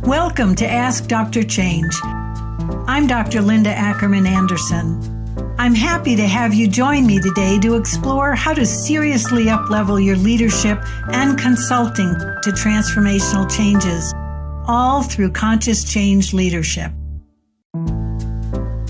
Welcome to Ask Dr. Change. I'm Dr. Linda Ackerman Anderson. I'm happy to have you join me today to explore how to seriously uplevel your leadership and consulting to transformational changes, all through conscious change leadership.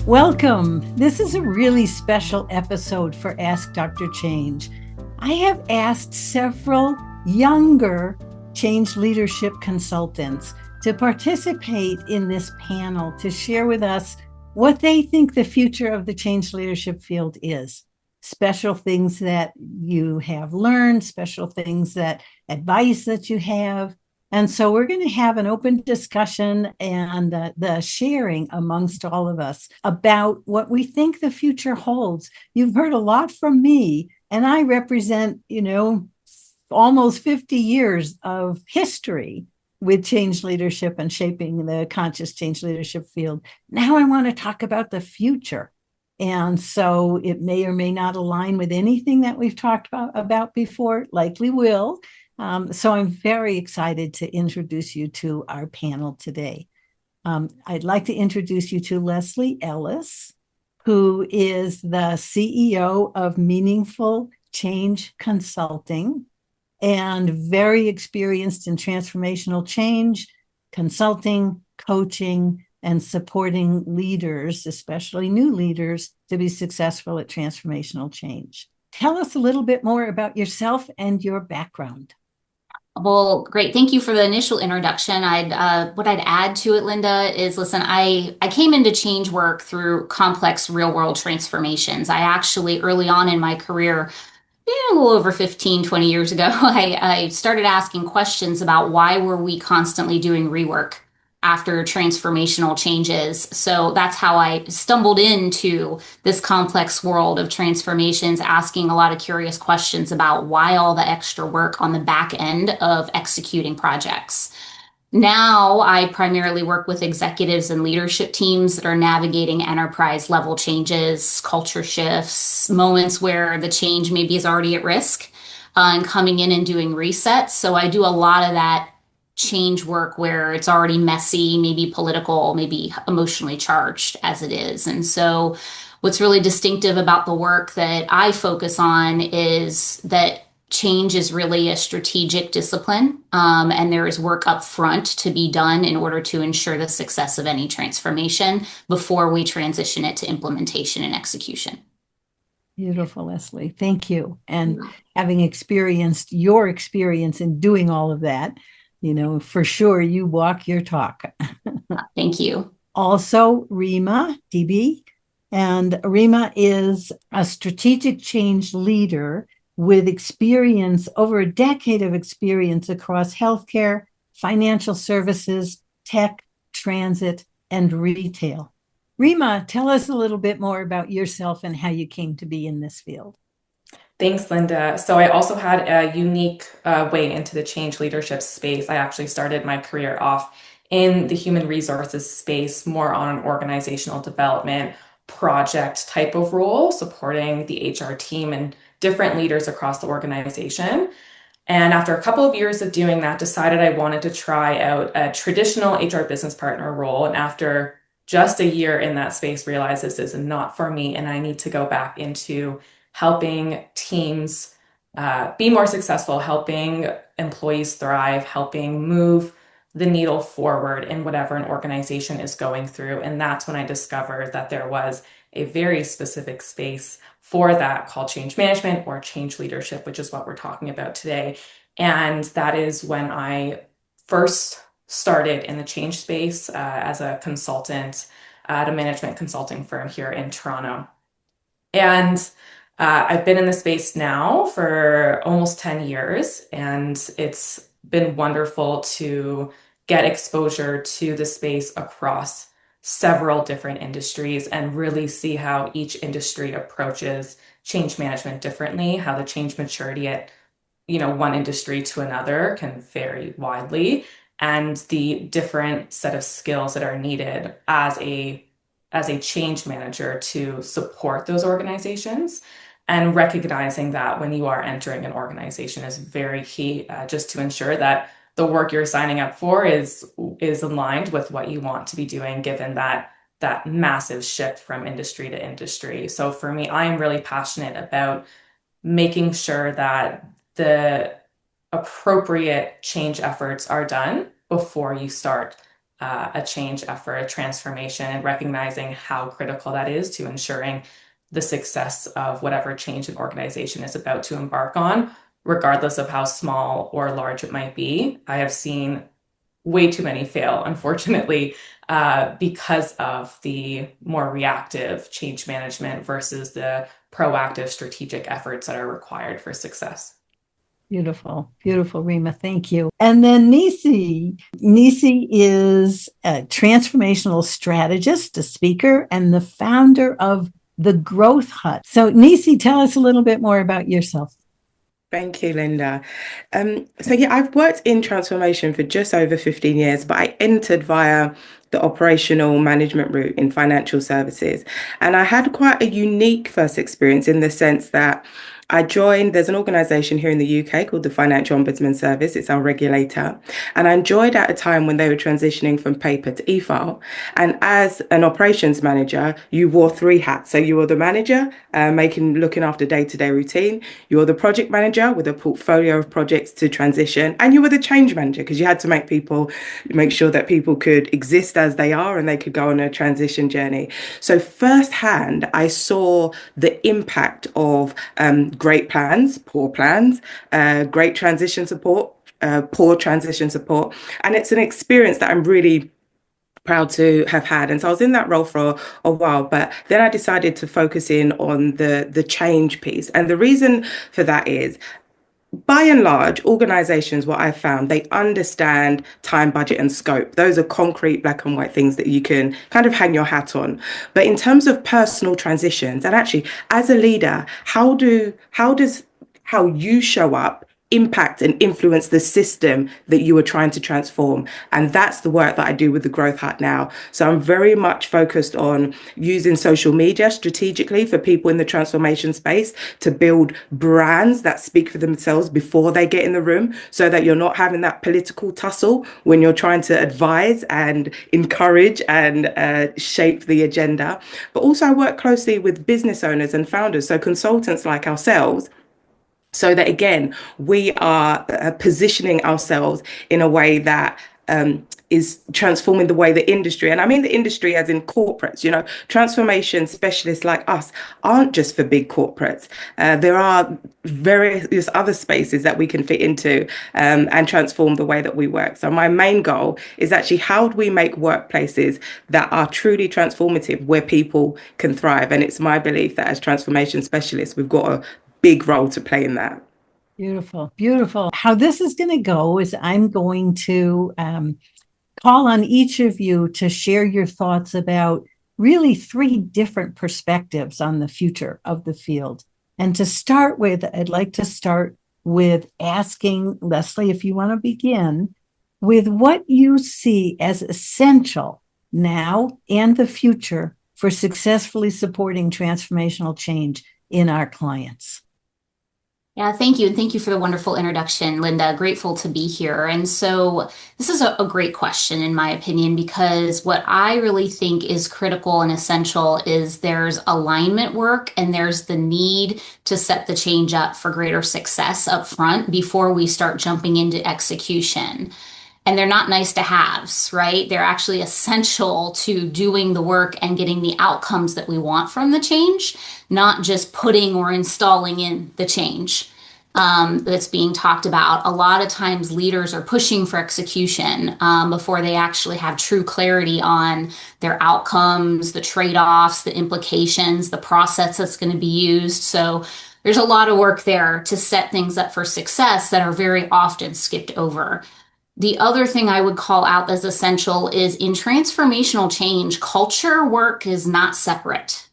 Welcome. This is a really special episode for Ask Dr. Change. I have asked several younger change leadership consultants to participate in this panel to share with us what they think the future of the change leadership field is. Special things that you have learned, special things that advice that you have. And so we're going to have an open discussion and the sharing amongst all of us about what we think the future holds. You've heard a lot from me, and I represent, almost 50 years of history with change leadership and shaping the conscious change leadership field. Now I want to talk about the future. And so it may or may not align with anything that we've talked about before, likely will. So I'm very excited to introduce you to our panel today. I'd like to introduce you to Leslie Ellis, who is the CEO of Meaningful Change Consulting, and very experienced in transformational change, consulting, coaching, and supporting leaders, especially new leaders, to be successful at transformational change. Tell us a little bit more about yourself and your background. Well, great. Thank you for the initial introduction. What I'd add to it, Linda, is listen, I came into change work through complex real world transformations. I actually, early on in my career, a little over 15, 20 years ago, I started asking questions about why were we constantly doing rework after transformational changes. So that's how I stumbled into this complex world of transformations, asking a lot of curious questions about why all the extra work on the back end of executing projects. Now, I primarily work with executives and leadership teams that are navigating enterprise level changes, culture shifts, moments where the change maybe is already at risk, and coming in and doing resets. So I do a lot of that change work where it's already messy, maybe political, maybe emotionally charged as it is. And so what's really distinctive about the work that I focus on is that change is really a strategic discipline, and there is work up front to be done in order to ensure the success of any transformation before we transition it to implementation and execution. Beautiful, Leslie. Thank you. And having experienced your experience in doing all of that, for sure you walk your talk. Thank you. Also, Rima DB. And Rima is a strategic change leader with experience, over a decade of experience across healthcare, financial services, tech, transit, and retail. Rima, tell us a little bit more about yourself and how you came to be in this field. Thanks, Linda. So I also had a unique way into the change leadership space. I actually started my career off in the human resources space, more on an organizational development project type of role, supporting the HR team and different leaders across the organization. And after a couple of years of doing that, decided I wanted to try out a traditional HR business partner role. And after just a year in that space, realized this is not for me, and I need to go back into helping teams be more successful, helping employees thrive, helping move the needle forward in whatever an organization is going through. And that's when I discovered that there was a very specific space for that called change management or change leadership, which is what we're talking about today. And that is when I first started in the change space as a consultant at a management consulting firm here in Toronto. And I've been in the space now for almost 10 years, and it's been wonderful to get exposure to the space across several different industries and really see how each industry approaches change management differently, how the change maturity at one industry to another can vary widely, and the different set of skills that are needed as a change manager to support those organizations. And recognizing that when you are entering an organization is very key, just to ensure that the work you're signing up for is aligned with what you want to be doing, given that massive shift from industry to industry. So for me, I am really passionate about making sure that the appropriate change efforts are done before you start a change effort, a transformation, and recognizing how critical that is to ensuring the success of whatever change an organization is about to embark on, regardless of how small or large it might be. I have seen way too many fail, unfortunately, because of the more reactive change management versus the proactive strategic efforts that are required for success. Beautiful, beautiful, Rima. Thank you. And then Nisi. Nisi is a transformational strategist, a speaker, and the founder of the Growth Hut. So, Nisi, tell us a little bit more about yourself. Thank you, Linda. I've worked in transformation for just over 15 years, but I entered via the operational management route in financial services. And I had quite a unique first experience in the sense that there's an organization here in the UK called the Financial Ombudsman Service. It's our regulator. And I joined at a time when they were transitioning from paper to e-file. And as an operations manager, you wore three hats. So you were the manager, looking after day-to-day routine. You were the project manager with a portfolio of projects to transition. And you were the change manager because you had to make sure that people could exist as they are and they could go on a transition journey. So firsthand, I saw the impact of great plans, poor plans, great transition support, poor transition support. And it's an experience that I'm really proud to have had. And so I was in that role for a while, but then I decided to focus in on the change piece. And the reason for that is, by and large, organizations, what I've found, they understand time, budget, and scope. Those are concrete black and white things that you can kind of hang your hat on. But in terms of personal transitions, and actually as a leader, how does how you show up impact and influence the system that you are trying to transform? And that's the work that I do with the Growth Hut now. So I'm very much focused on using social media strategically for people in the transformation space to build brands that speak for themselves before they get in the room, so that you're not having that political tussle when you're trying to advise and encourage and shape the agenda. But also I work closely with business owners and founders, so consultants like ourselves, so that, again, we are positioning ourselves in a way that is transforming the way the industry, and I mean the industry as in corporates, transformation specialists like us aren't just for big corporates. There are various other spaces that we can fit into and transform the way that we work. So my main goal is actually, how do we make workplaces that are truly transformative, where people can thrive? And it's my belief that as transformation specialists, we've got a big role to play in that. Beautiful, beautiful. How this is going to go is I'm going to call on each of you to share your thoughts about really three different perspectives on the future of the field. And to start with, I'd like to start with asking Leslie, if you want to begin, with what you see as essential now and the future for successfully supporting transformational change in our clients. Yeah, thank you. And thank you for the wonderful introduction, Linda. Grateful to be here. And so this is a great question, in my opinion, because what I really think is critical and essential is there's alignment work and there's the need to set the change up for greater success up front before we start jumping into execution. And they're not nice to haves, right? They're actually essential to doing the work and getting the outcomes that we want from the change, not just putting or installing in the change that's being talked about. A lot of times leaders are pushing for execution before they actually have true clarity on their outcomes, the trade-offs, the implications, the process that's going to be used. So there's a lot of work there to set things up for success that are very often skipped over. The other thing I would call out as essential is, in transformational change, culture work is not separate,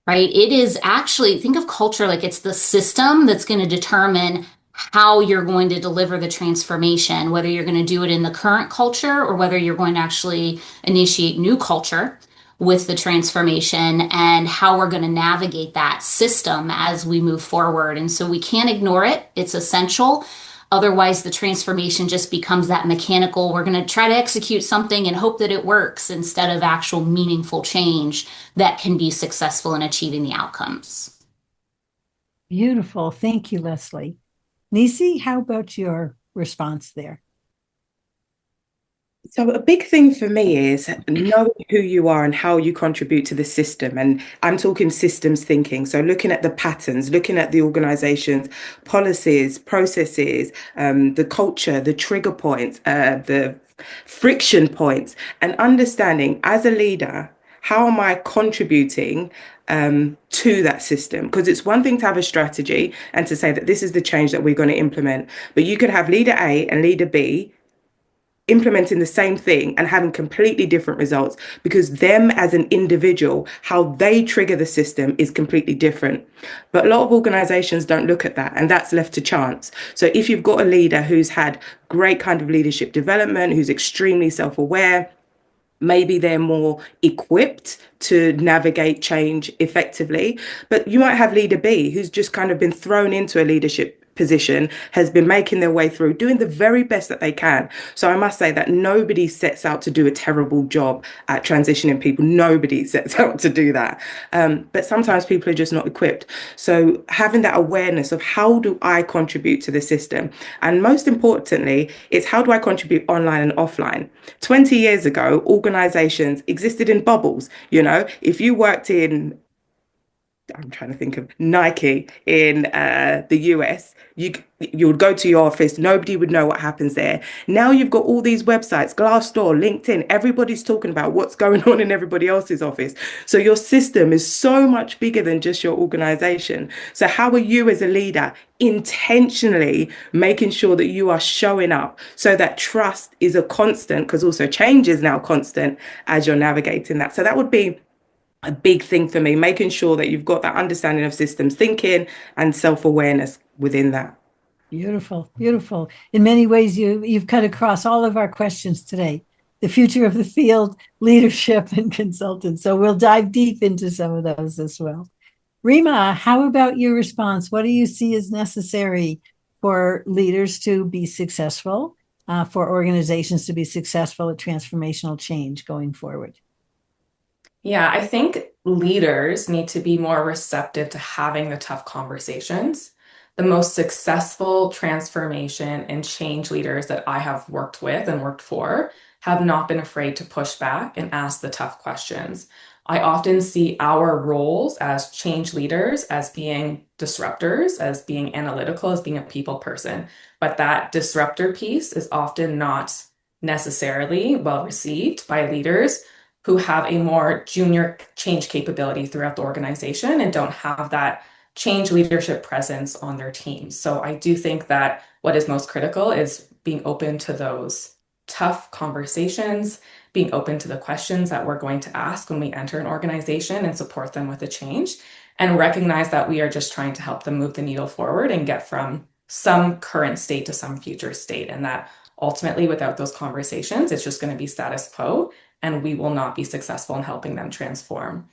right? It is actually, think of culture like it's the system that's going to determine how you're going to deliver the transformation, whether you're going to do it in the current culture or whether you're going to actually initiate new culture with the transformation, and how we're going to navigate that system as we move forward. And so we can't ignore it. It's essential. Otherwise, the transformation just becomes that mechanical, we're going to try to execute something and hope that it works instead of actual meaningful change that can be successful in achieving the outcomes. Beautiful. Thank you, Leslie. Nisi, how about your response there? So a big thing for me is knowing who you are and how you contribute to the system. And I'm talking systems thinking. So looking at the patterns, looking at the organization's policies, processes, the culture, the trigger points, the friction points, and understanding as a leader, how am I contributing to that system? Because it's one thing to have a strategy and to say that this is the change that we're going to implement, but you could have leader A and leader B implementing the same thing and having completely different results because them as an individual, how they trigger the system is completely different. But a lot of organizations don't look at that, and that's left to chance. So if you've got a leader who's had great kind of leadership development, who's extremely self-aware, maybe they're more equipped to navigate change effectively. But you might have leader B who's just kind of been thrown into a leadership position, has been making their way through, doing the very best that they can. So I must say that nobody sets out to do a terrible job at transitioning people. Nobody sets out to do that. But sometimes people are just not equipped. So having that awareness of how do I contribute to the system? And most importantly, it's how do I contribute online and offline? 20 years ago, organizations existed in bubbles. You know, if you worked in, I'm trying to think of Nike in the US, you would go to your office, nobody would know what happens there. Now you've got all these websites, Glassdoor, LinkedIn, everybody's talking about what's going on in everybody else's office. So your system is so much bigger than just your organization. So how are you as a leader intentionally making sure that you are showing up so that trust is a constant, because also change is now constant as you're navigating that. So that would be a big thing for me, making sure that you've got that understanding of systems thinking and self-awareness within that. Beautiful, beautiful. In many ways, you've cut across all of our questions today. The future of the field, leadership, and consultants. So we'll dive deep into some of those as well. Rima, how about your response? What do you see as necessary for leaders to be successful, for organizations to be successful at transformational change going forward? Yeah, I think leaders need to be more receptive to having the tough conversations. The most successful transformation and change leaders that I have worked with and worked for have not been afraid to push back and ask the tough questions. I often see our roles as change leaders as being disruptors, as being analytical, as being a people person. But that disruptor piece is often not necessarily well received by leaders who have a more junior change capability throughout the organization and don't have that change leadership presence on their teams. So I do think that what is most critical is being open to those tough conversations, being open to the questions that we're going to ask when we enter an organization and support them with a change, and recognize that we are just trying to help them move the needle forward and get from some current state to some future state. And that ultimately, without those conversations, it's just going to be status quo and we will not be successful in helping them transform.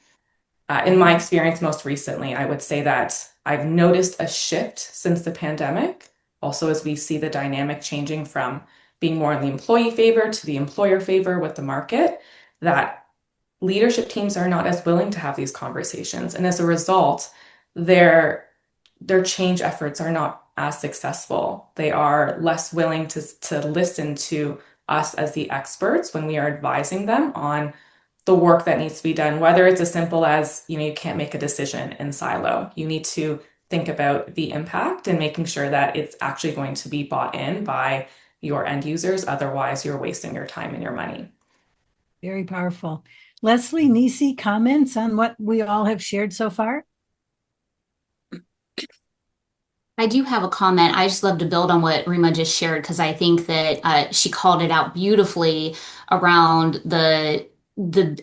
In my experience, most recently, I would say that I've noticed a shift since the pandemic. Also, as we see the dynamic changing from being more in the employee favor to the employer favor with the market, that leadership teams are not as willing to have these conversations. And as a result, their change efforts are not as successful. They are less willing to listen to us as the experts when we are advising them on the work that needs to be done, whether it's as simple as, you can't make a decision in silo. You need to think about the impact and making sure that it's actually going to be bought in by your end users. Otherwise, you're wasting your time and your money. Very powerful. Leslie, Nisi, comments on what we all have shared so far? I do have a comment. I just love to build on what Rima just shared because I think that she called it out beautifully around the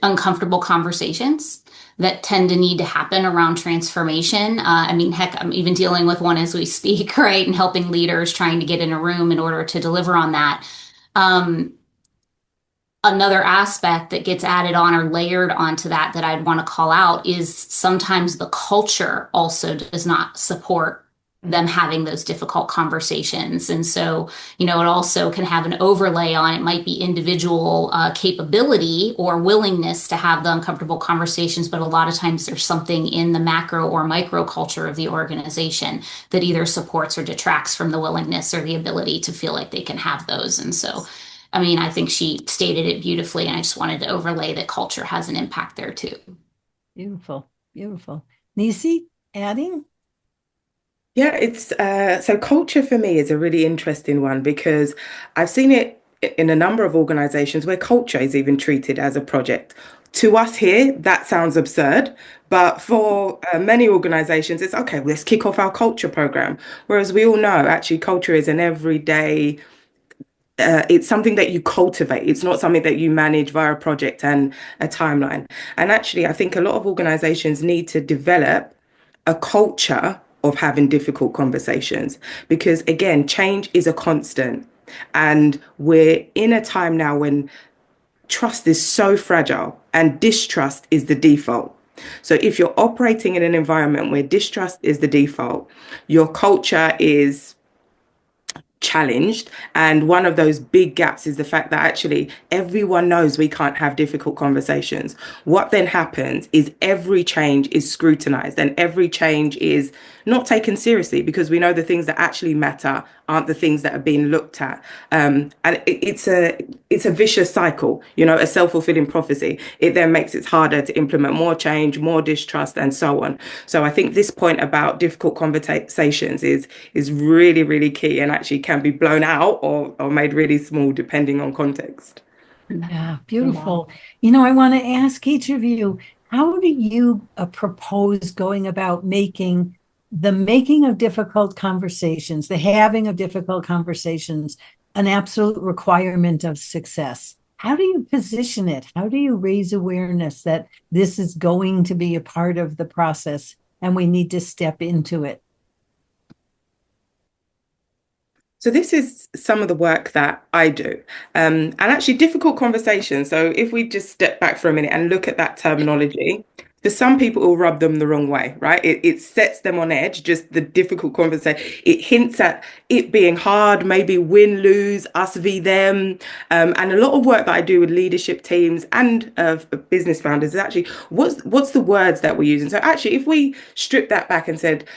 uncomfortable conversations that tend to need to happen around transformation. I mean, heck, I'm even dealing with one as we speak, right? And helping leaders trying to get in a room in order to deliver on that. Another aspect that gets added on or layered onto that I'd want to call out is sometimes the culture also does not support them having those difficult conversations. And so, it also can have an overlay on it might be individual capability or willingness to have the uncomfortable conversations, but a lot of times there's something in the macro or micro culture of the organization that either supports or detracts from the willingness or the ability to feel like they can have those. And so, I think she stated it beautifully, and I just wanted to overlay that culture has an impact there too. Beautiful, beautiful. Nisi, adding? Yeah, it's so culture for me is a really interesting one because I've seen it in a number of organizations where culture is even treated as a project. To us here, that sounds absurd, but for many organizations, it's okay, let's kick off our culture program. Whereas we all know actually culture is an everyday it's something that you cultivate. It's not something that you manage via a project and a timeline. And actually, I think a lot of organizations need to develop a culture of having difficult conversations because, again, change is a constant. And we're in a time now when trust is so fragile and distrust is the default. So if you're operating in an environment where distrust is the default, your culture is challenged. And one of those big gaps is the fact that actually everyone knows we can't have difficult conversations. What then happens is every change is scrutinized and every change is not taken seriously because we know the things that actually matter aren't the things that are being looked at. And it's a vicious cycle, a self-fulfilling prophecy. It then makes it harder to implement more change, more distrust, and so on. So I think this point about difficult conversations is really, really key and actually can be blown out or made really small depending on context. Yeah, beautiful. I want to ask each of you, how do you propose going about making of difficult conversations, the having of difficult conversations, an absolute requirement of success? How do you position it? How do you raise awareness that this is going to be a part of the process and we need to step into it? So this is some of the work that I do, and actually difficult conversations. So if we just step back for a minute and look at that terminology, for some people it will rub them the wrong way, right? It sets them on edge, just the difficult conversation. It hints at it being hard, maybe win, lose, us v them. And a lot of work that I do with leadership teams and business founders is actually what's the words that we're using. So actually, if we strip that back and said,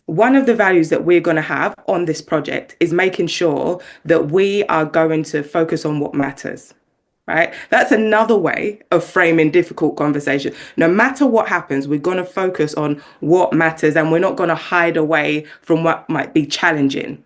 one of the values that we're going to have on this project is making sure that we are going to focus on what matters. Right? That's another way of framing difficult conversation. No matter what happens, we're going to focus on what matters and we're not going to hide away from what might be challenging.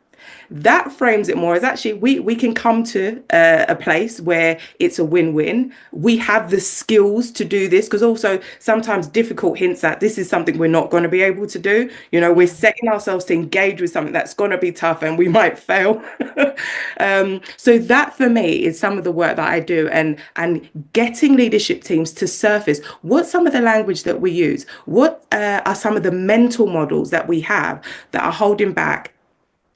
That frames it more as actually we can come to a place where it's a win-win. We have the skills to do this because also sometimes difficult hints at this is something we're not going to be able to do. We're setting ourselves to engage with something that's going to be tough and we might fail. So that for me is some of the work that I do and getting leadership teams to surface what's some of the language that we use, what are some of the mental models that we have that are holding back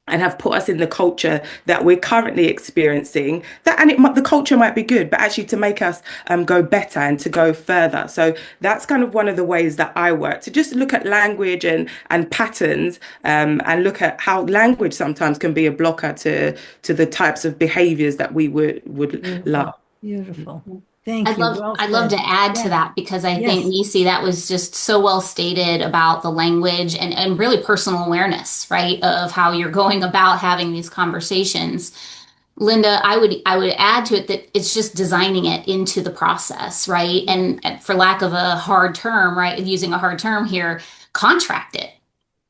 and have put us in the culture that we're currently experiencing that the culture might be good but actually to make us go better and to go further. So that's kind of one of the ways that I work to just look at language and patterns and look at how language sometimes can be a blocker to the types of behaviors that we would Beautiful. love. Beautiful. Thank you. Well I'd love said. to add to Yes. that because I Yes. think, Nisi, that was just so well stated about the language and really personal awareness, right, of how you're going about having these conversations. Linda, I would add to it that it's just designing it into the process, right? And for lack of a hard term, right, using a hard term here, contract it.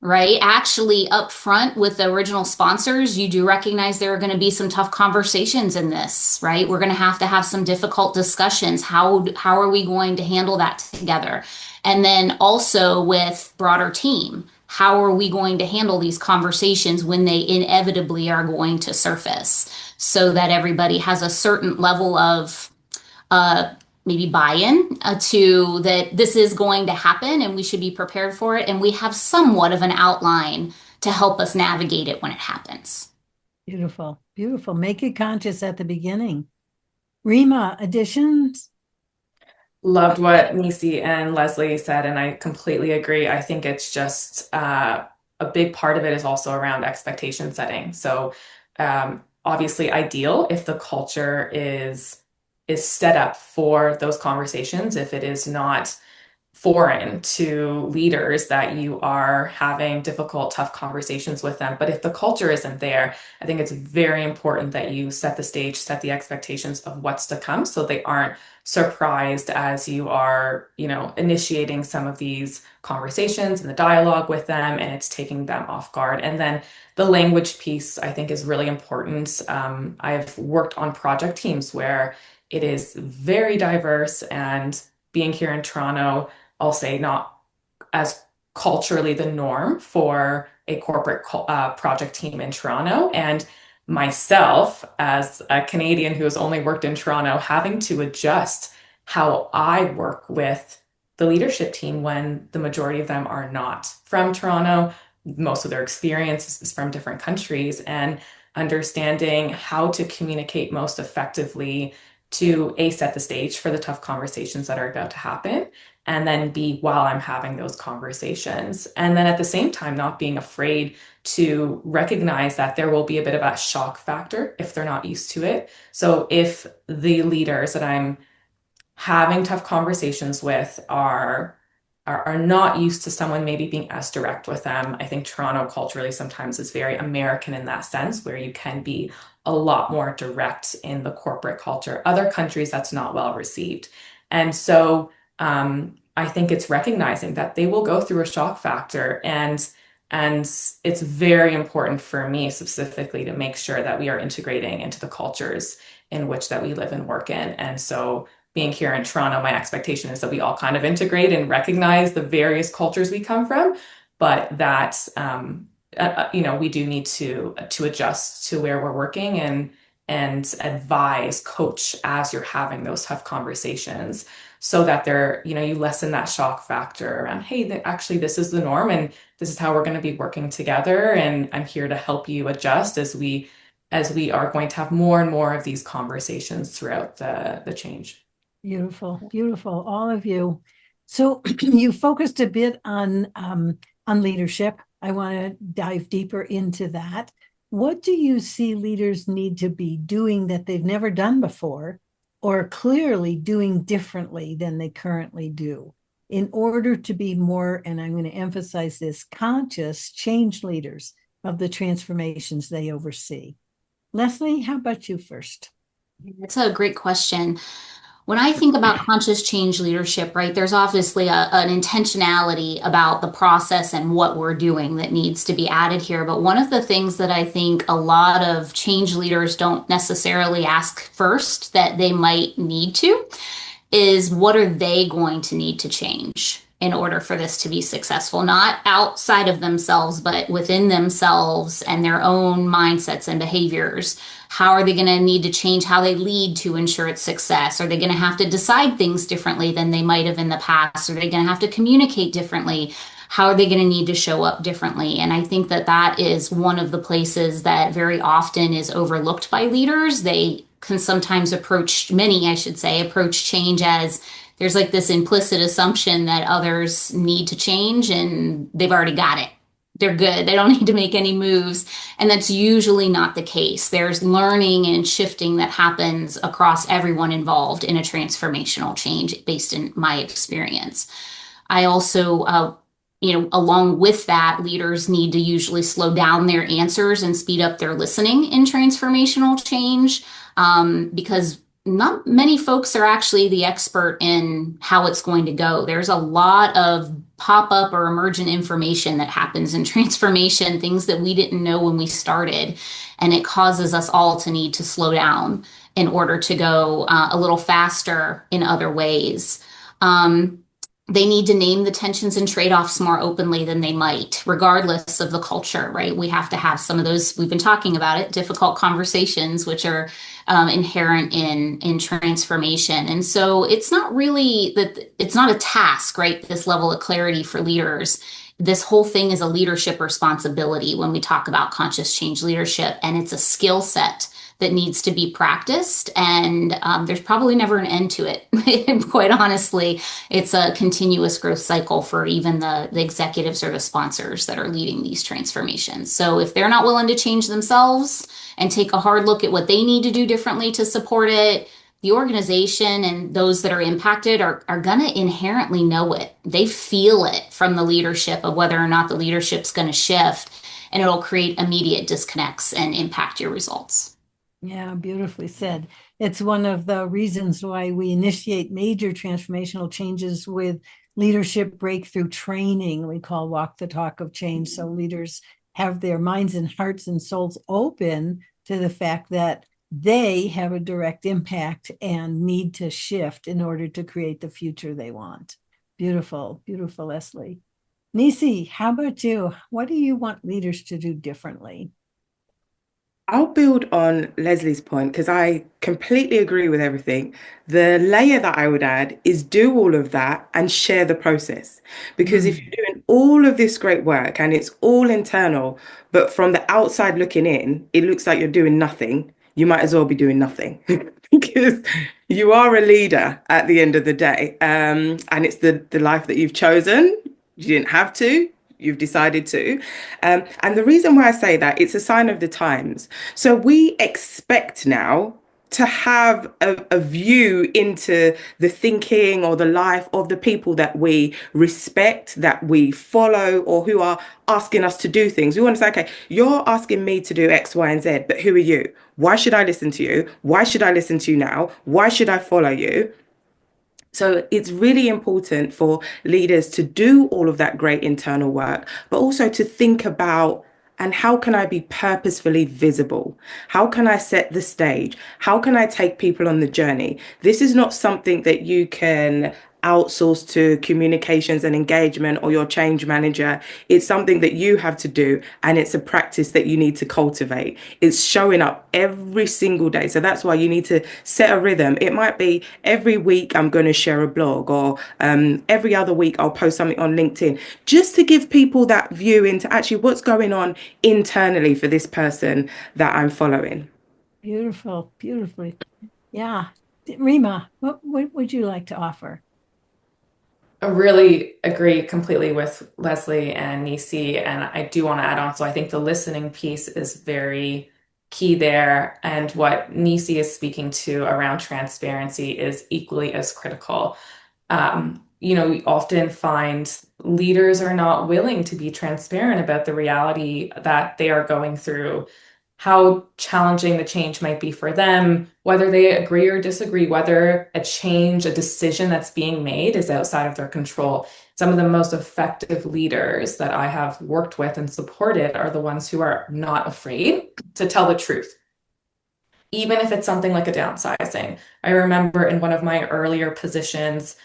Right? Actually, up front with the original sponsors, you do recognize there are going to be some tough conversations in this, right? We're going to have some difficult discussions. How are we going to handle that together? And then also with broader team, how are we going to handle these conversations when they inevitably are going to surface so that everybody has a certain level of uh, maybe buy-in to that this is going to happen and we should be prepared for it. And we have somewhat of an outline to help us navigate it when it happens. Beautiful. Beautiful. Make it conscious at the beginning. Rima, additions? Loved what Nisi and Leslie said, and I completely agree. I think it's just a big part of it is also around expectation setting. So obviously ideal if the culture is set up for those conversations, if it is not foreign to leaders that you are having difficult, tough conversations with them. But if the culture isn't there, I think it's very important that you set the stage, set the expectations of what's to come so they aren't surprised as you are, initiating some of these conversations and the dialogue with them, and it's taking them off guard. And then the language piece, I think, is really important. I've worked on project teams where it is very diverse, and being here in Toronto, I'll say not as culturally the norm for a corporate project team in Toronto. And myself, as a Canadian who has only worked in Toronto, having to adjust how I work with the leadership team when the majority of them are not from Toronto. Most of their experience is from different countries, and understanding how to communicate most effectively to A, set the stage for the tough conversations that are about to happen, and then B, while I'm having those conversations. And then at the same time, not being afraid to recognize that there will be a bit of a shock factor if they're not used to it. So if the leaders that I'm having tough conversations with are not used to someone maybe being as direct with them. I think Toronto culturally sometimes is very American in that sense, where you can be a lot more direct in the corporate culture. Other countries, that's not well received. And so I think it's recognizing that they will go through a shock factor, and it's very important for me specifically to make sure that we are integrating into the cultures in which that we live and work in. And so being here in Toronto, my expectation is that we all kind of integrate and recognize the various cultures we come from, but that we do need to adjust to where we're working and advise, coach as you're having those tough conversations, so that you lessen that shock factor around, hey, actually this is the norm and this is how we're going to be working together, and I'm here to help you adjust as we are going to have more and more of these conversations throughout the change. Beautiful, beautiful, all of you. So you focused a bit on leadership. I want to dive deeper into that. What do you see leaders need to be doing that they've never done before, or clearly doing differently than they currently do, in order to be more, and I'm going to emphasize this, conscious change leaders of the transformations they oversee? Leslie, how about you first? That's a great question. When I think about conscious change leadership, right, there's obviously an intentionality about the process and what we're doing that needs to be added here. But one of the things that I think a lot of change leaders don't necessarily ask first that they might need to is, what are they going to need to change in order for this to be successful? Not outside of themselves, but within themselves and their own mindsets and behaviors. How are they going to need to change how they lead to ensure its success? Are they going to have to decide things differently than they might have in the past? Are they going to have to communicate differently? How are they going to need to show up differently? And I think that that is one of the places that very often is overlooked by leaders. They can sometimes approach change as there's like this implicit assumption that others need to change and they've already got it. They're good. They don't need to make any moves. And that's usually not the case. There's learning and shifting that happens across everyone involved in a transformational change based in my experience. I also, along with that, leaders need to usually slow down their answers and speed up their listening in transformational change, because not many folks are actually the expert in how it's going to go. There's a lot of pop-up or emergent information that happens in transformation, things that we didn't know when we started, and it causes us all to need to slow down in order to go a little faster in other ways. They need to name the tensions and trade-offs more openly than they might, regardless of the culture, right? We have to have some of those, we've been talking about it, difficult conversations, which are inherent in transformation. And so it's not really that, it's not a task, right? This level of clarity for leaders. This whole thing is a leadership responsibility when we talk about conscious change leadership, and it's a skill set that needs to be practiced, and there's probably never an end to it. Quite honestly, it's a continuous growth cycle for even the executives or the sponsors that are leading these transformations. So if they're not willing to change themselves and take a hard look at what they need to do differently to support it, the organization and those that are impacted are going to inherently know it. They feel it from the leadership of whether or not the leadership's going to shift, and it'll create immediate disconnects and impact your results. Yeah, beautifully said. It's one of the reasons why we initiate major transformational changes with leadership breakthrough training. We call Walk the Talk of Change. So leaders have their minds and hearts and souls open to the fact that they have a direct impact and need to shift in order to create the future they want. Beautiful, beautiful, Leslie. Nisi, how about you? What do you want leaders to do differently? I'll build on Leslie's point because I completely agree with everything. The layer that I would add is do all of that and share the process. Because if Mm. you're doing all of this great work and it's all internal, but from the outside looking in, it looks like you're doing nothing, you might as well be doing nothing because you are a leader at the end of the day. And it's the life that you've chosen. You didn't have to. You've decided to. And the reason why I say that, it's a sign of the times. So we expect now to have a view into the thinking or the life of the people that we respect, that we follow, or who are asking us to do things. We want to say, okay, you're asking me to do X, Y, and Z, but who are you? Why should I listen to you? Why should I listen to you now? Why should I follow you? So it's really important for leaders to do all of that great internal work, but also to think about, and how can I be purposefully visible? How can I set the stage? How can I take people on the journey? This is not something that you can outsource to communications and engagement or your change manager. It's something that you have to do, and it's a practice that you need to cultivate. It's showing up every single day. So that's why you need to set a rhythm. It might be every week I'm going to share a blog, or every other week I'll post something on LinkedIn, just to give people that view into actually what's going on internally for this person that I'm following. Beautiful, beautifully. Yeah. Rima, what would you like to offer? I really agree completely with Leslie and Nisi, and I do want to add on. So I think the listening piece is very key there, and what Nisi is speaking to around transparency is equally as critical. We often find leaders are not willing to be transparent about the reality that they are going through, how challenging the change might be for them, whether they agree or disagree, whether a change, a decision that's being made is outside of their control. Some of the most effective leaders that I have worked with and supported are the ones who are not afraid to tell the truth, even if it's something like a downsizing. I remember in one of my earlier positions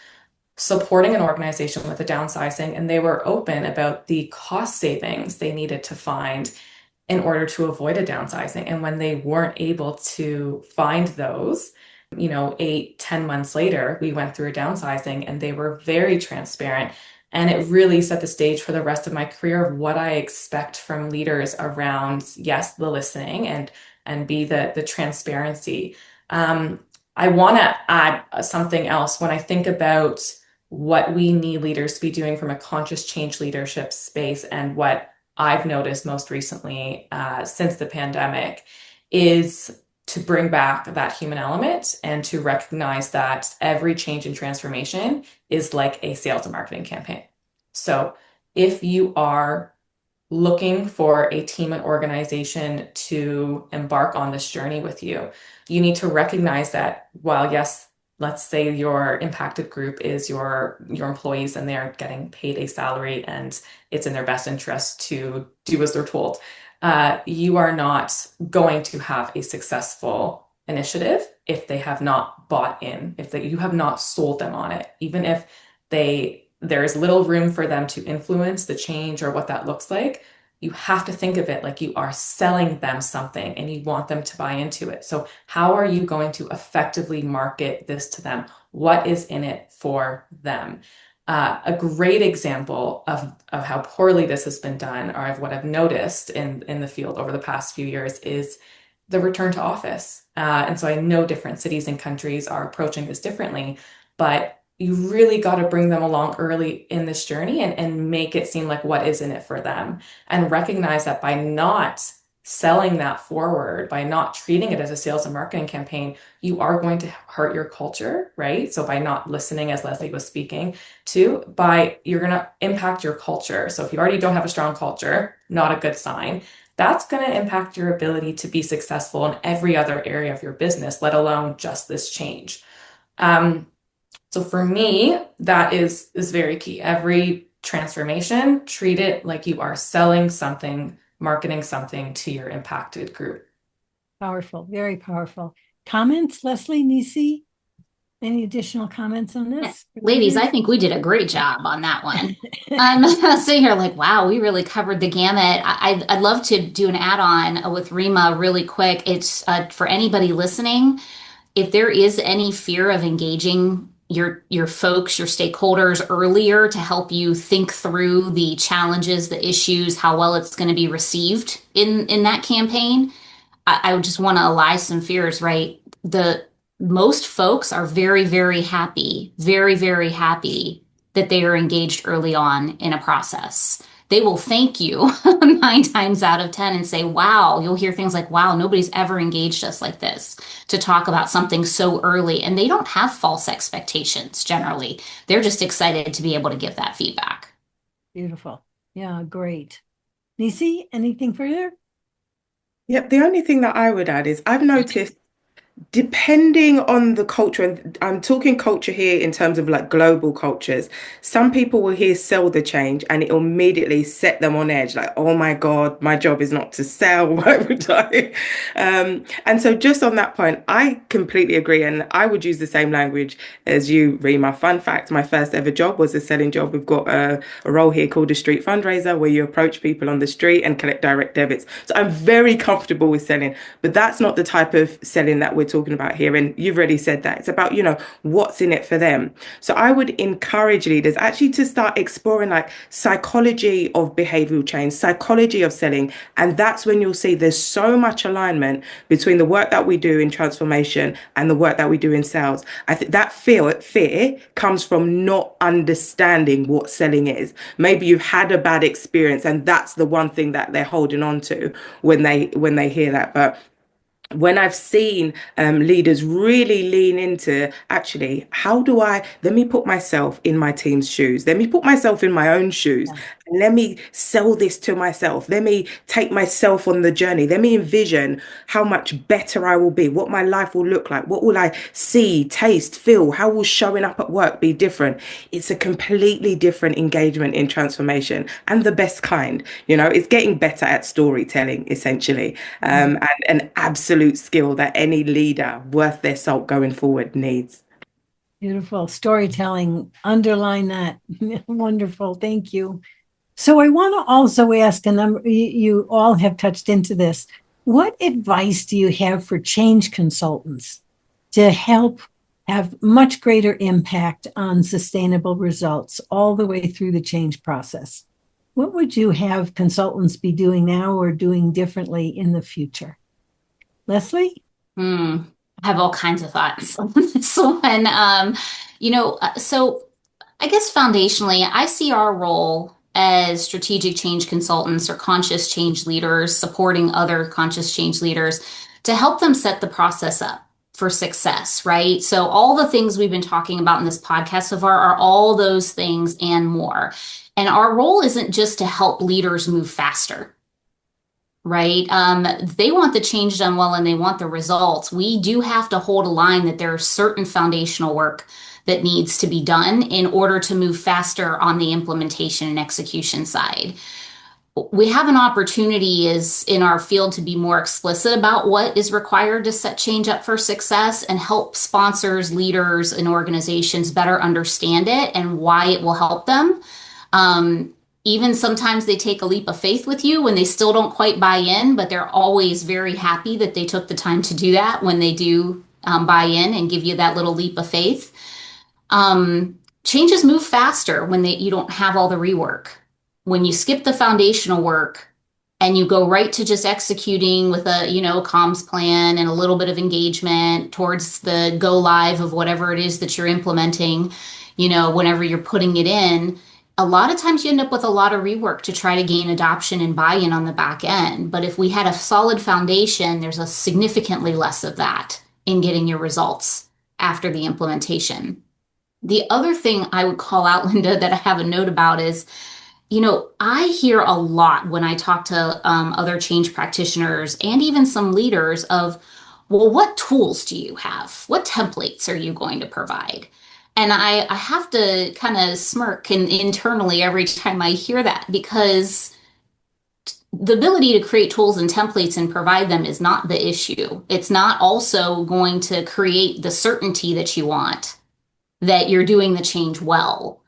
supporting an organization with a downsizing, and they were open about the cost savings they needed to find in order to avoid a downsizing. And when they weren't able to find those, 8, 10 months later, we went through a downsizing, and they were very transparent. And it really set the stage for the rest of my career of what I expect from leaders around, yes, the listening and be the transparency. I want to add something else when I think about what we need leaders to be doing from a conscious change leadership space, and what I've noticed most recently since the pandemic is to bring back that human element and to recognize that every change and transformation is like a sales and marketing campaign. So if you are looking for a team and organization to embark on this journey with you, you need to recognize that while, yes, let's say your impacted group is your employees and they're getting paid a salary and it's in their best interest to do as they're told, you are not going to have a successful initiative if they have not bought in, if you have not sold them on it, even if there is little room for them to influence the change or what that looks like. You have to think of it like you are selling them something and you want them to buy into it. So how are you going to effectively market this to them? What is in it for them? A great example of how poorly this has been done, or of what I've noticed in the field over the past few years, is the return to office. And so I know different cities and countries are approaching this differently, but you really got to bring them along early in this journey and make it seem like what is in it for them, and recognize that by not selling that forward, by not treating it as a sales and marketing campaign, you are going to hurt your culture, right? So by not listening, as Leslie was speaking to, you're going to impact your culture. So if you already don't have a strong culture, not a good sign. That's going to impact your ability to be successful in every other area of your business, let alone just this change. So for me, that is very key. Every transformation, treat it like you are selling something, marketing something to your impacted group. Powerful, very powerful. Comments, Leslie, Nisi? Any additional comments on this? Ladies, I think we did a great job on that one. Sitting here like, wow, we really covered the gamut. I'd love to do an add-on with Rima really quick. It's for anybody listening, if there is any fear of engaging your folks, your stakeholders earlier to help you think through the challenges, the issues, how well it's going to be received in that campaign, I would just want to allay some fears, right? The most folks are very, very happy that they are engaged early on in a process. They will thank you 9 times out of 10 and say, wow, you'll hear things like, wow, nobody's ever engaged us like this to talk about something so early. And they don't have false expectations generally. They're just excited to be able to give that feedback. Beautiful. Yeah, great. Nisi, anything further? Yep, the only thing that I would add is I've noticed, depending on the culture, and I'm talking culture here in terms of like global cultures, some people will hear sell the change and it'll immediately set them on edge, like, oh my God, my job is not to sell. Why would I? And so just on that point, I completely agree. And I would use the same language as you, Rima. Fun fact, my first ever job was a selling job. We've got a role here called a street fundraiser where you approach people on the street and collect direct debits. So I'm very comfortable with selling, but that's not the type of selling that we're talking about here. And you've already said that. It's about, what's in it for them. So I would encourage leaders actually to start exploring like psychology of behavioral change, psychology of selling. And that's when you'll see there's so much alignment between the work that we do in transformation and the work that we do in sales. I think that fear comes from not understanding what selling is. Maybe you've had a bad experience and that's the one thing that they're holding on to when they hear that. But when I've seen leaders really lean into actually, let me put myself in my team's shoes. Let me put myself in my own shoes. Yeah. And let me sell this to myself. Let me take myself on the journey. Let me envision how much better I will be, what my life will look like. What will I see, taste, feel? How will showing up at work be different? It's a completely different engagement in transformation and the best kind. It's getting better at storytelling, essentially, and an absolute skill that any leader worth their salt going forward needs. Beautiful storytelling. Underline that. Wonderful. Thank you. So I want to also ask a number, you all have touched into this. What advice do you have for change consultants to help have much greater impact on sustainable results all the way through the change process? What would you have consultants be doing now or doing differently in the future? Leslie? I have all kinds of thoughts on this one. So I guess foundationally, I see our role as strategic change consultants or conscious change leaders supporting other conscious change leaders to help them set the process up for success, right? So all the things we've been talking about in this podcast so far are all those things and more. And our role isn't just to help leaders move faster. Right? They want the change done well and they want the results. We do have to hold a line that there's certain foundational work that needs to be done in order to move faster on the implementation and execution side. We have an opportunity is in our field to be more explicit about what is required to set change up for success and help sponsors, leaders, and organizations better understand it and why it will help them. Even sometimes they take a leap of faith with you when they still don't quite buy in, but they're always very happy that they took the time to do that when they do buy in and give you that little leap of faith. Changes move faster when you don't have all the rework. When you skip the foundational work, and you go right to just executing with a, comms plan and a little bit of engagement towards the go live of whatever it is that you're implementing, whenever you're putting it in, a lot of times you end up with a lot of rework to try to gain adoption and buy-in on the back end. But if we had a solid foundation, there's a significantly less of that in getting your results after the implementation. The other thing I would call out, Linda, that I have a note about is, I hear a lot when I talk to other change practitioners and even some leaders of, well, what tools do you have? What templates are you going to provide? And I have to kind of smirk internally every time I hear that, because the ability to create tools and templates and provide them is not the issue. It's not also going to create the certainty that you want, that you're doing the change well.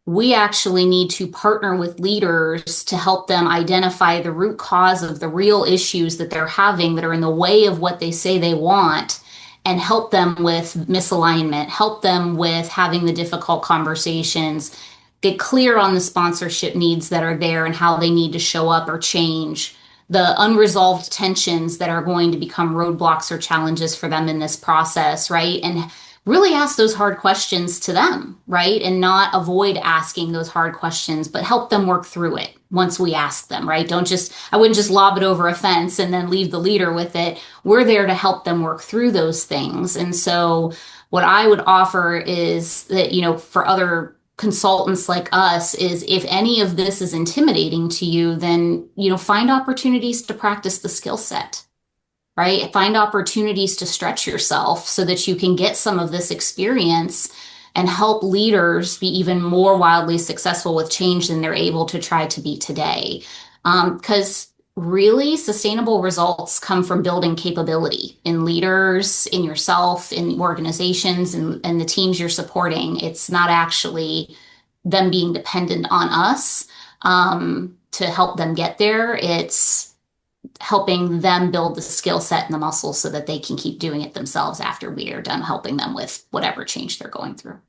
We actually need to partner with leaders to help them identify the root cause of the real issues that they're having that are in the way of what they say they want, and help them with misalignment, help them with having the difficult conversations, get clear on the sponsorship needs that are there and how they need to show up or change, the unresolved tensions that are going to become roadblocks or challenges for them in this process, right? And really ask those hard questions to them, right? And not avoid asking those hard questions, but help them work through it once we ask them, right? I wouldn't just lob it over a fence and then leave the leader with it. We're there to help them work through those things. And so what I would offer is that, for other consultants like us, is if any of this is intimidating to you, then, find opportunities to practice the skill set, right? Find opportunities to stretch yourself so that you can get some of this experience and help leaders be even more wildly successful with change than they're able to try to be today. Because really, sustainable results come from building capability in leaders, in yourself, in organizations, and the teams you're supporting. It's not actually them being dependent on us to help them get there. It's helping them build the skill set and the muscles so that they can keep doing it themselves after we are done helping them with whatever change they're going through.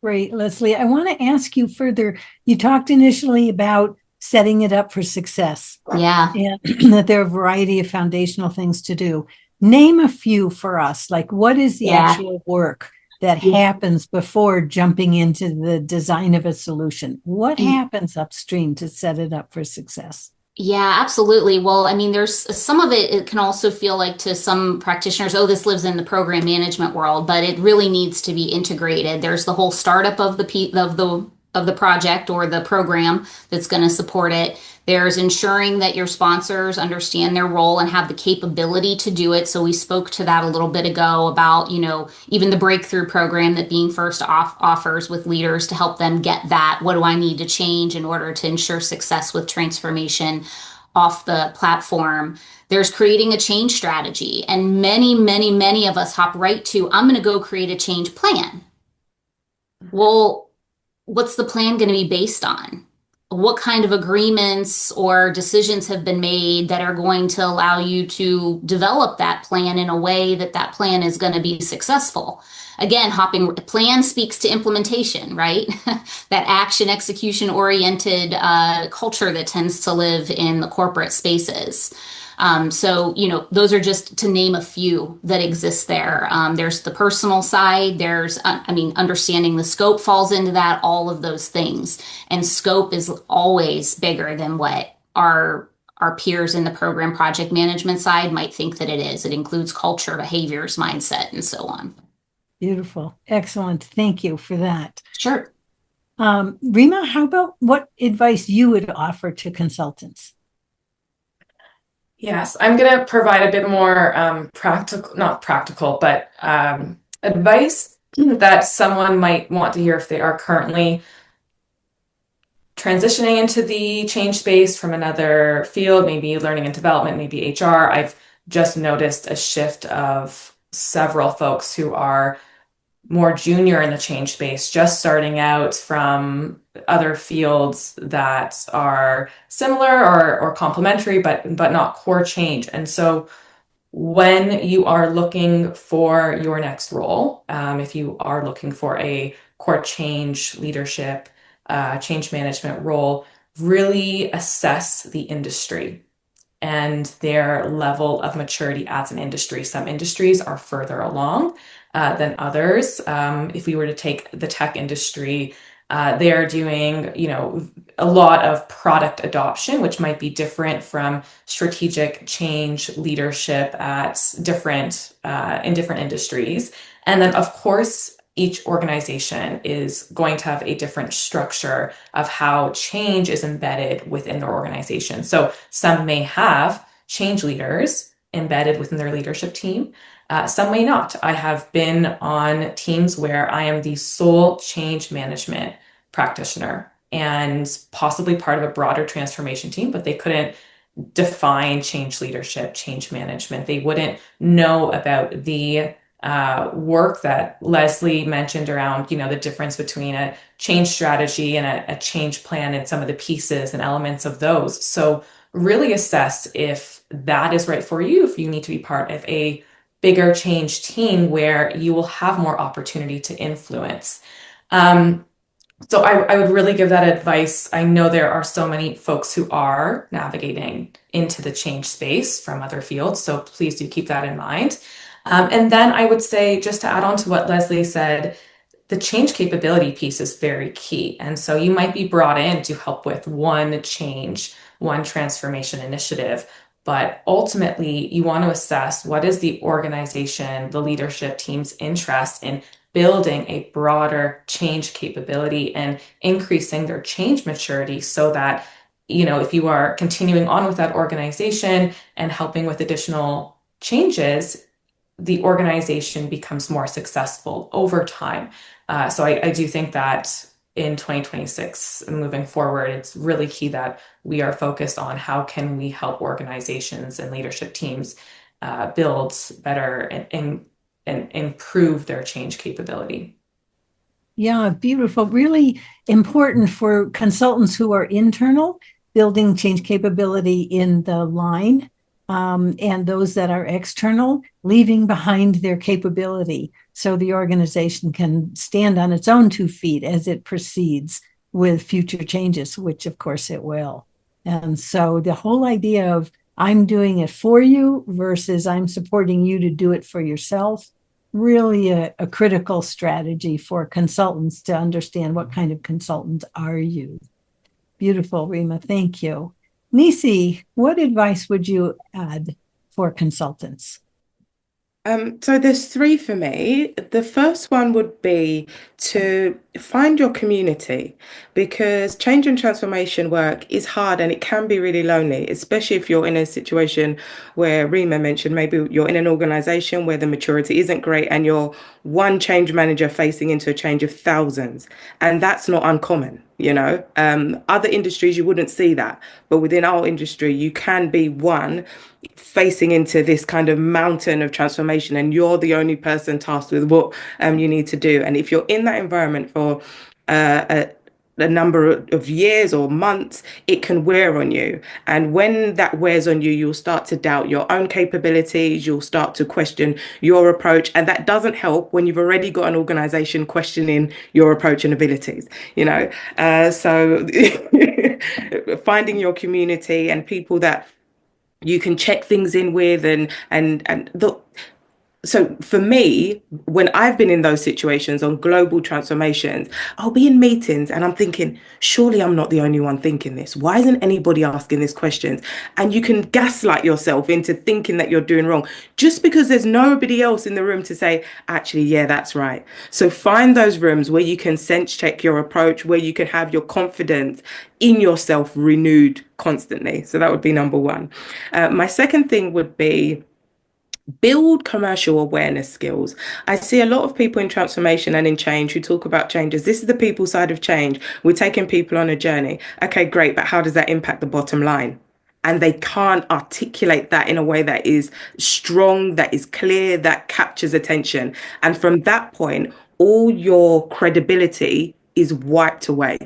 Great, Leslie. I want to ask you further. You talked initially about setting it up for success. Yeah. And that there are a variety of foundational things to do. Name a few for us. Like, what is the actual work that happens before jumping into the design of a solution? What happens upstream to set it up for success? Yeah, absolutely. Well, I mean, there's some of it can also feel like to some practitioners, oh, this lives in the program management world, but it really needs to be integrated. There's the whole startup of the project or the program that's going to support it. There's ensuring that your sponsors understand their role and have the capability to do it. So we spoke to that a little bit ago about, even the breakthrough program that Being First offers with leaders to help them get that. What do I need to change in order to ensure success with transformation off the platform? There's creating a change strategy. And many, many, many of us hop right to, I'm going to go create a change plan. Well, what's the plan going to be based on? What kind of agreements or decisions have been made that are going to allow you to develop that plan in a way that that plan is going to be successful? Again, plan speaks to implementation, right? That action execution oriented culture that tends to live in the corporate spaces. So, those are just to name a few that exist there. There's the personal side. There's, understanding the scope falls into that, all of those things. And scope is always bigger than what our peers in the program project management side might think that it is. It includes culture, behaviors, mindset, and so on. Beautiful. Excellent. Thank you for that. Sure. Rima, how about what advice you would offer to consultants? Yes, I'm going to provide a bit more not practical, but advice that someone might want to hear if they are currently transitioning into the change space from another field, maybe learning and development, maybe HR. I've just noticed a shift of several folks who are more junior in the change space, just starting out from other fields that are similar or complementary, but not core change. And so when you are looking for your next role, if you are looking for a core change leadership, change management role, really assess the industry. and their level of maturity as an industry. Some industries are further along than others. If we were to take the tech industry, they are doing, a lot of product adoption, which might be different from strategic change leadership at different in different industries. And then, of course, each organization is going to have a different structure of how change is embedded within their organization. So some may have change leaders embedded within their leadership team. Some may not. I have been on teams where I am the sole change management practitioner and possibly part of a broader transformation team, but they couldn't define change leadership, change management. They wouldn't know about the work that Leslie mentioned around, the difference between a change strategy and a change plan and some of the pieces and elements of those. So really assess if that is right for you, if you need to be part of a bigger change team where you will have more opportunity to influence. So I would really give that advice. I know there are so many folks who are navigating into the change space from other fields, so please do keep that in mind. And then I would say, just to add on to what Leslie said, the change capability piece is very key. And so you might be brought in to help with one change, one transformation initiative, but ultimately you want to assess what is the organization, the leadership team's interest in building a broader change capability and increasing their change maturity so that, if you are continuing on with that organization and helping with additional changes, the organization becomes more successful over time. So I do think that in 2026 and moving forward, it's really key that we are focused on how can we help organizations and leadership teams build better and improve their change capability. Yeah, beautiful. Really important for consultants who are internal, building change capability in the line, and those that are external, leaving behind their capability so the organization can stand on its own 2 feet as it proceeds with future changes, which of course it will. And so the whole idea of I'm doing it for you versus I'm supporting you to do it for yourself, really a critical strategy for consultants to understand what kind of consultant are you. Beautiful, Rima. Thank you. Nisi, what advice would you add for consultants? So there's three for me. The first one would be to find your community because change and transformation work is hard and it can be really lonely, especially if you're in a situation where Rima mentioned maybe you're in an organization where the maturity isn't great and you're one change manager facing into a change of thousands. And that's not uncommon. Other industries, you wouldn't see that. But within our industry, you can be one facing into this kind of mountain of transformation and you're the only person tasked with what you need to do. And if you're in that environment for a number of years or months, it can wear on you. And when that wears on you, you'll start to doubt your own capabilities. You'll start to question your approach. And that doesn't help when you've already got an organization questioning your approach and abilities, So finding your community and people that you can check things in with so for me, when I've been in those situations on global transformations, I'll be in meetings and I'm thinking, surely I'm not the only one thinking this. Why isn't anybody asking these questions? And you can gaslight yourself into thinking that you're doing wrong just because there's nobody else in the room to say, actually, yeah, that's right. So find those rooms where you can sense check your approach, where you can have your confidence in yourself renewed constantly. So that would be number one. My second thing would be build commercial awareness skills. I see a lot of people in transformation and in change who talk about changes. This is the people side of change. We're taking people on a journey. Okay, great. But how does that impact the bottom line? And they can't articulate that in a way that is strong, that is clear, that captures attention. And from that point, all your credibility is wiped away.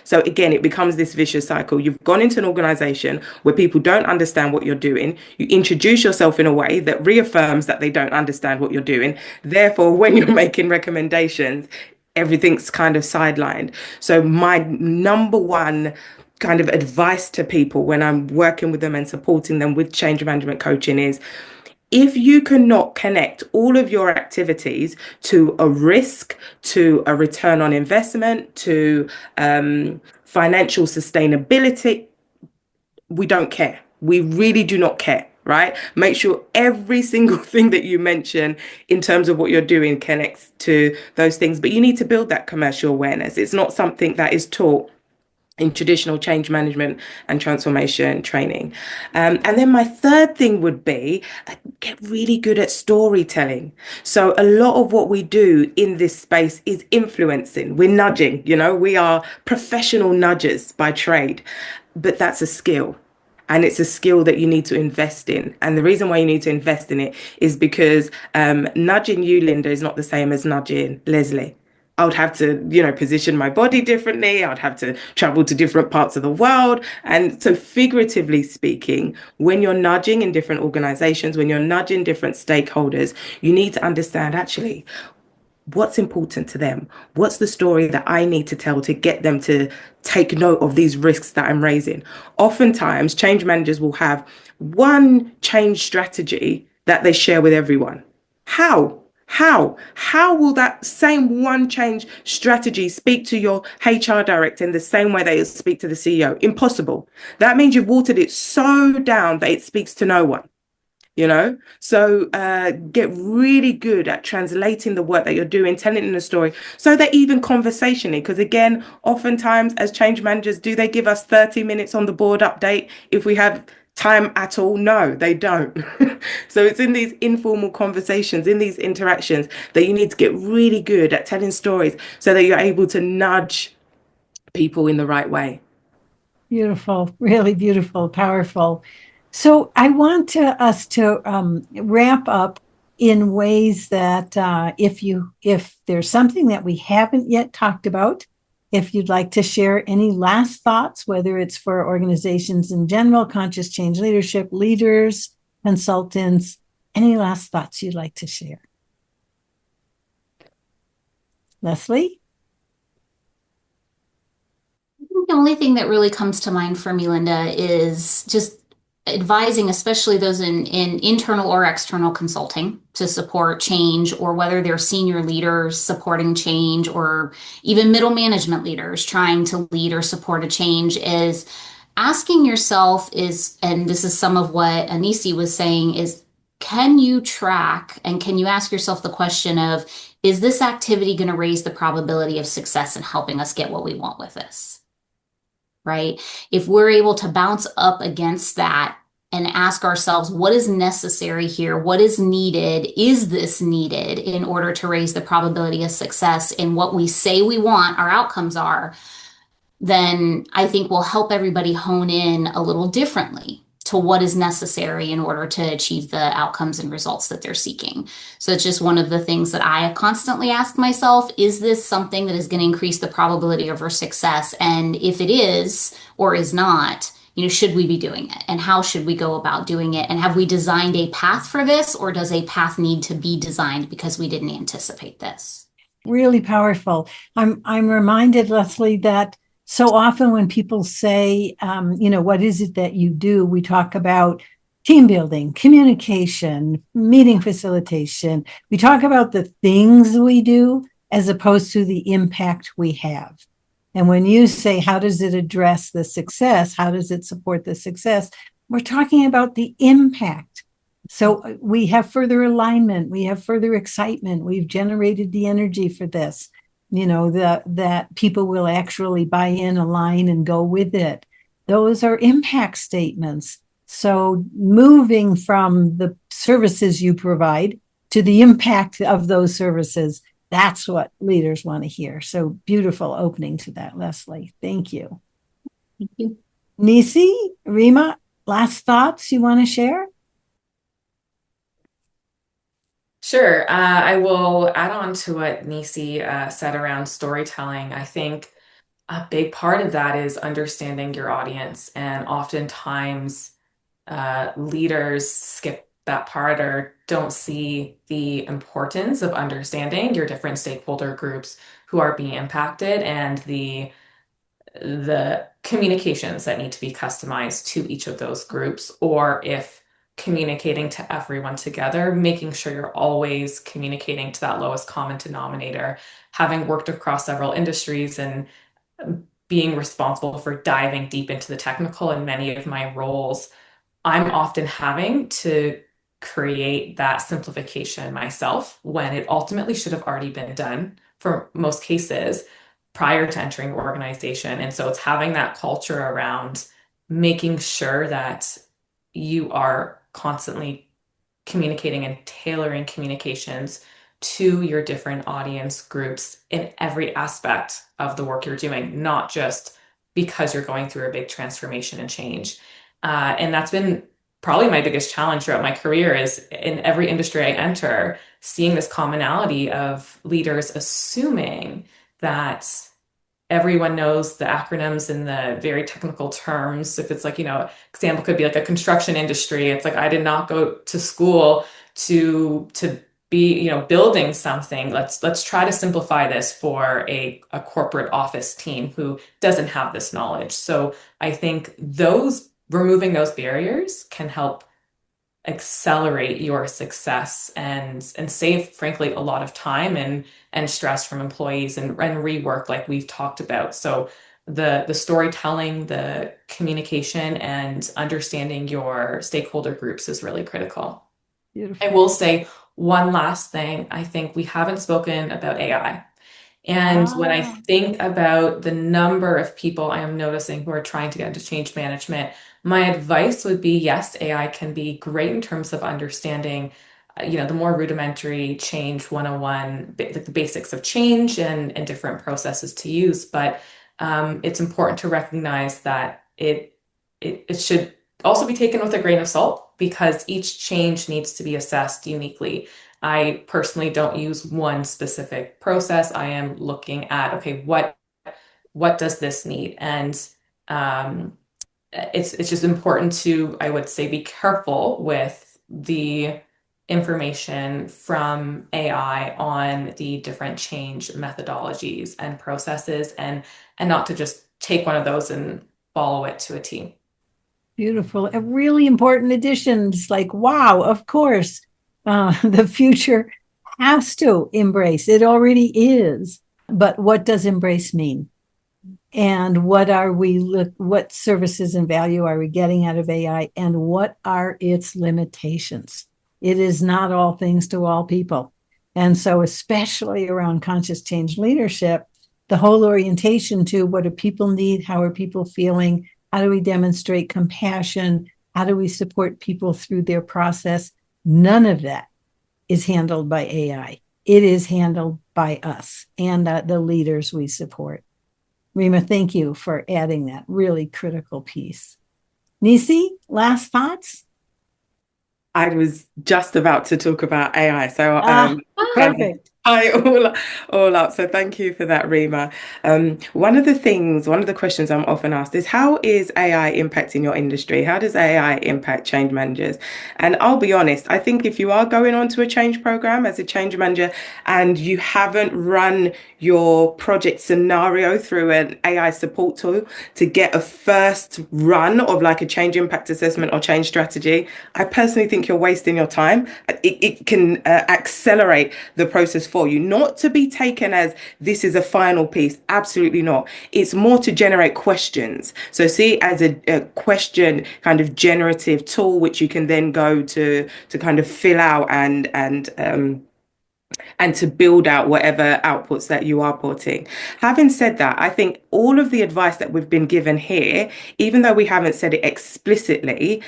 So again, it becomes this vicious cycle. You've gone into an organization where people don't understand what you're doing. You introduce yourself in a way that reaffirms that they don't understand what you're doing. Therefore, when you're making recommendations, everything's kind of sidelined. So my number one kind of advice to people when I'm working with them and supporting them with change management coaching is, if you cannot connect all of your activities to a risk, to a return on investment, to financial sustainability, we don't care. We really do not care, right? Make sure every single thing that you mention in terms of what you're doing connects to those things. But you need to build that commercial awareness. It's not something that is taught in traditional change management and transformation training. And then my third thing would be get really good at storytelling. So a lot of what we do in this space is influencing. We're nudging, we are professional nudgers by trade, but that's a skill. And it's a skill that you need to invest in. And the reason why you need to invest in it is because nudging you, Linda, is not the same as nudging Leslie. I would have to, position my body differently. I'd have to travel to different parts of the world. And so, figuratively speaking, when you're nudging in different organizations, when you're nudging different stakeholders, you need to understand actually what's important to them. What's the story that I need to tell to get them to take note of these risks that I'm raising? Oftentimes, change managers will have one change strategy that they share with everyone. How? How will that same one change strategy speak to your HR director in the same way they speak to the CEO? Impossible. That means you've watered it so down that it speaks to no one. So get really good at translating the work that you're doing, telling in a story, so that even conversationally, because again, oftentimes as change managers, do they give us 30 minutes on the board update if we have time at all? No, they don't. So it's in these informal conversations, in these interactions, that you need to get really good at telling stories so that you're able to nudge people in the right way. Beautiful, really beautiful, powerful. So I want us to wrap up in ways that if there's something that we haven't yet talked about, if you'd like to share any last thoughts, whether it's for organizations in general, conscious change leadership, leaders, consultants, any last thoughts you'd like to share? Leslie? The only thing that really comes to mind for me, Linda, is just advising, especially those in internal or external consulting to support change, or whether they're senior leaders supporting change, or even middle management leaders trying to lead or support a change, is asking yourself and this is some of what Anisi was saying, is can you track and can you ask yourself the question of, is this activity going to raise the probability of success in helping us get what we want with this? Right? If we're able to bounce up against that and ask ourselves, what is necessary here? What is needed? Is this needed in order to raise the probability of success in what we say we want our outcomes are? Then I think we'll help everybody hone in a little differently to what is necessary in order to achieve the outcomes and results that they're seeking. So it's just one of the things that I constantly ask myself, is this something that is going to increase the probability of our success? And if it is or is not, should we be doing it? And how should we go about doing it? And have we designed a path for this, or does a path need to be designed because we didn't anticipate this? Really powerful. I'm reminded, Leslie, that so often when people say, what is it that you do? We talk about team building, communication, meeting facilitation. We talk about the things we do as opposed to the impact we have. And when you say, how does it address the success? How does it support the success? We're talking about the impact. So we have further alignment. We have further excitement. We've generated the energy for this. That people will actually buy in, align, and go with it. Those are impact statements. So moving from the services you provide to the impact of those services, that's what leaders want to hear. So beautiful opening to that, Leslie. Thank you. Thank you. Nisi, Rima, last thoughts you want to share? Sure. I will add on to what Nisi said around storytelling. I think a big part of that is understanding your audience, and oftentimes leaders skip that part or don't see the importance of understanding your different stakeholder groups who are being impacted, and the communications that need to be customized to each of those groups, or if communicating to everyone together, making sure you're always communicating to that lowest common denominator. Having worked across several industries and being responsible for diving deep into the technical in many of my roles, I'm often having to create that simplification myself when it ultimately should have already been done for most cases prior to entering the organization. And so it's having that culture around making sure that you are constantly communicating and tailoring communications to your different audience groups in every aspect of the work you're doing, not just because you're going through a big transformation and change. And that's been probably my biggest challenge throughout my career is in every industry I enter, seeing this commonality of leaders assuming that everyone knows the acronyms and the very technical terms. If it's like, example could be like a construction industry. It's like I did not go to school to be, building something. Let's try to simplify this for a corporate office team who doesn't have this knowledge. So I think those removing those barriers can help accelerate your success and save, frankly, a lot of time and stress from employees and rework like we've talked about. So the storytelling, the communication, and understanding your stakeholder groups is really critical. Beautiful. I will say one last thing. I think we haven't spoken about AI. And when I think about the number of people I am noticing who are trying to get into change management, my advice would be, yes, AI can be great in terms of understanding, the more rudimentary change 101, the basics of change and different processes to use. But it's important to recognize that it should also be taken with a grain of salt because each change needs to be assessed uniquely. I personally don't use one specific process. I am looking at, okay, what does this need? And it's just important to, I would say, be careful with the information from AI on the different change methodologies and processes and not to just take one of those and follow it to a T. Beautiful. A really important addition. It's like, wow, of course, the future has to embrace. It already is. But what does embrace mean? And what services and value are we getting out of AI? And what are its limitations? It is not all things to all people. And so, especially around conscious change leadership, the whole orientation to what do people need? How are people feeling? How do we demonstrate compassion? How do we support people through their process? None of that is handled by AI. It is handled by us and the leaders we support. Rima, thank you for adding that really critical piece. Nisi, last thoughts? I was just about to talk about AI, so Perfect. all up. So thank you for that, Rima. One of the questions I'm often asked is, how is AI impacting your industry? How does AI impact change managers? And I'll be honest, I think if you are going on to a change program as a change manager and you haven't run your project scenario through an AI support tool to get a first run of like a change impact assessment or change strategy, I personally think you're wasting your time. It can accelerate the process for you, not to be taken as this is a final piece. Absolutely not. It's more to generate questions. So see it as a question kind of generative tool, which you can then go to kind of fill out and to build out whatever outputs that you are putting. Having said that, I think all of the advice that we've been given here, even though we haven't said it explicitly,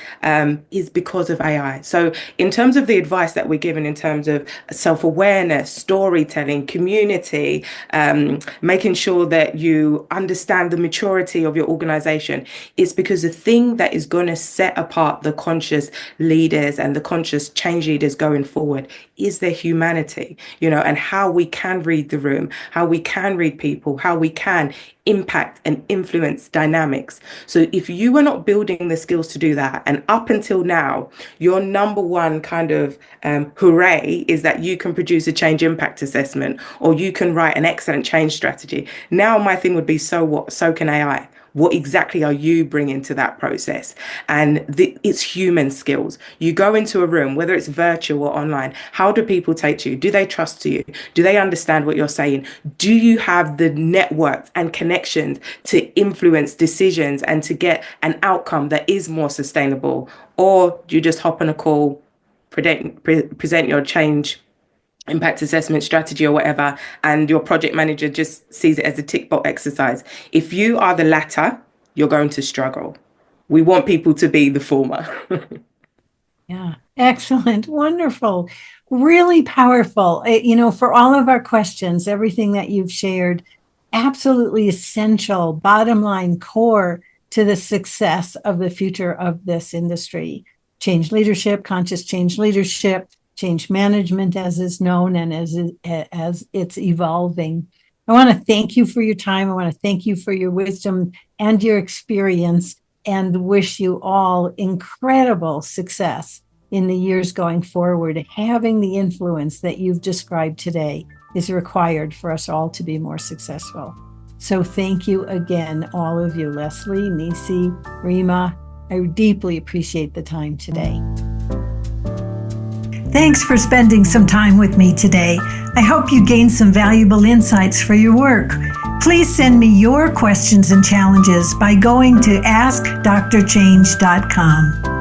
is because of AI. So in terms of the advice that we're given in terms of self-awareness, storytelling, community, making sure that you understand the maturity of your organization, it's because the thing that is going to set apart the conscious leaders and the conscious change leaders going forward is their humanity. and how we can read the room, how we can read people, how we can impact and influence dynamics. So if you are not building the skills to do that, and up until now, your number one kind of hooray is that you can produce a change impact assessment or you can write an excellent change strategy. Now my thing would be, so what? So can AI. What exactly are you bringing to that process? And it's human skills. You go into a room, whether it's virtual or online, how do people take to you? Do they trust you? Do they understand what you're saying? Do you have the networks and connections to influence decisions and to get an outcome that is more sustainable? Or do you just hop on a call, present your change impact assessment strategy or whatever, and your project manager just sees it as a tick box exercise? If you are the latter, you're going to struggle. We want people to be the former. Yeah, excellent, wonderful, really powerful. For all of our questions, everything that you've shared, absolutely essential, bottom line, core to the success of the future of this industry. Change leadership, conscious change leadership, change management as is known and as it's evolving. I want to thank you for your time. I want to thank you for your wisdom and your experience, and wish you all incredible success in the years going forward. Having the influence that you've described today is required for us all to be more successful. So thank you again, all of you, Leslie, Nisi, Rima. I deeply appreciate the time today. Thanks for spending some time with me today. I hope you gained some valuable insights for your work. Please send me your questions and challenges by going to askdrchange.com.